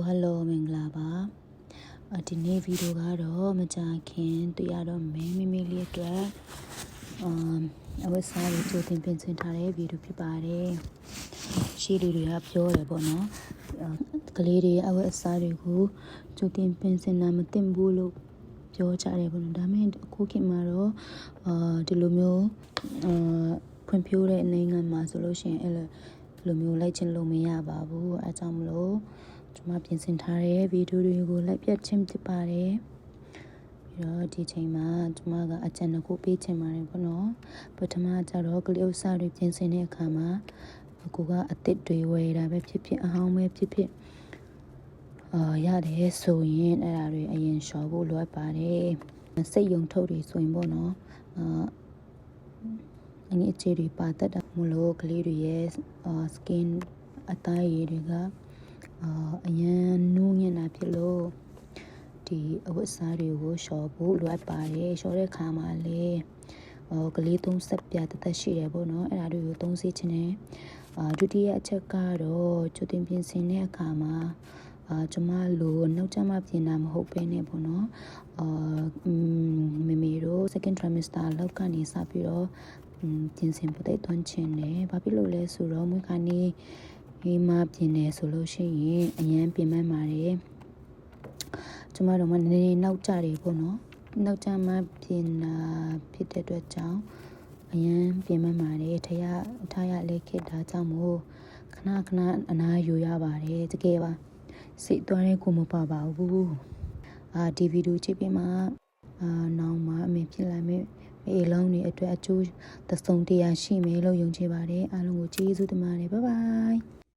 hello မင်္ဂလာပါဒီနေ့ဗီဒီယိုကတော့မကြာခင်တွေ့ရတော့မိလေးအတွက်အဝတ်စားတွေကြိုတင်ပြင်ဆင်ထားတဲ့ဗီဒီယိုဖြစ်ပါတယ်ရှေ့လေးတွေကပြောတယ်ပေါ့နော်ကလေးတွေအဝတ်အစားတွေကိုကြိုတင်ပြင်ဆင်တာမသင့်ဘူးလို့ပြောကြတယ်ပေါ့နော်ဒါပေမဲ့အခုခေတ်မှာတော့ဒီလိုမျိုးဖွံ့ဖြိုးတဲ့နိုင်ငံမှာဆိုလို့ရှိရင်အဲ့လိုမျိုးလိုက်ချင်လို့မရပါဘူးအဲကြောင့်မလို့ကျွန်မပြင်ဆင်ထားတဲ့ဗီဒီယိုတွေကိုလိုက်ပြချင်းဖြစ်ပါတယ်ပြီးတော့ဒီချိန်မှာကျွန်မကအကြံတစ်ခုပေးချင်ပါတယ်ပေါ့နော်ပထမကျတော့ကလေးဥစ္စာတွေပြင်ဆင်တဲ့အခါမှာကိုကအသစ်တွေဝယ်တာပဲဖြစ်ဖြစ်အဟောင်းပဲဖြစ်ဖြစ်ရတယ်ဆိုရင်အဲ့ဒါတွေအရင်လျှော်ဖို့လိုအပ်ပါတယ်စိတ်ယုံထုတ်တွေဆိုရင်ပေါ့နော်အငြိအခြေတွေပါတတ်တာမလို့ကလေးတွေရဲ့ skin အသားရည်တွေကအရန်နူးညံ့တာဖြစ်လို့ဒီအဝတ်အစားတွေကိုလျှော်ဖို့လိုအပ်ပါတယ်လျှော်တဲ့ခါမှာလေကလေးသုံးဆက်ပြတသက်ရှိတယ်ပေါ့နော်အဲ့ဒါတွေကိုသုံးစေချင်တယ်ဒုတိယအချက်ကတော့ကြိုတင်ပြင်ဆင်တဲ့အခါမှာကျမလိုနောက်ကျမှပြင်တာမဟုတ်ပဲနဲ့ပေါ့နော်မေတို့ second trimester လောက်ကနေစပြီးတော့ပြင်ဆင်ဖို့သွန်းချင်တယ်ဘာဖြစ်လို့လဲဆိုတော့မွေးခါနေဒီမှာပြင်နေဆိုလို့ရှိရင်အရန်ပြင်မှန်းပါတယ်ကျမတို့မနည်းနည်းနောက်ကျတယ်ပေါ့နော်နောက်ကျမှပြင်တာဖြစ်တဲ့အတွက်ကြောင့်အရန်ပြင်မှန်းပါတယ်ထားရလေးခစ်တာကြောင့်မို့ခဏအနားယူရပါတယ်တကယ်ပါစိတ်သွားတဲ့ကိုမပါပါဘူးဒီဗီဒီယိုကြည့်ပြီးမှနောင်မှာအမေဖြစ်လာမယ်အေးလုံးတွေအတွက်အကျိုးသစုံတရားရှိမယ်လို့ယုံကြည်ပါတယ်အားလုံးကိုကျေးဇူးတင်ပါတယ်ဘိုင်ဘိုင်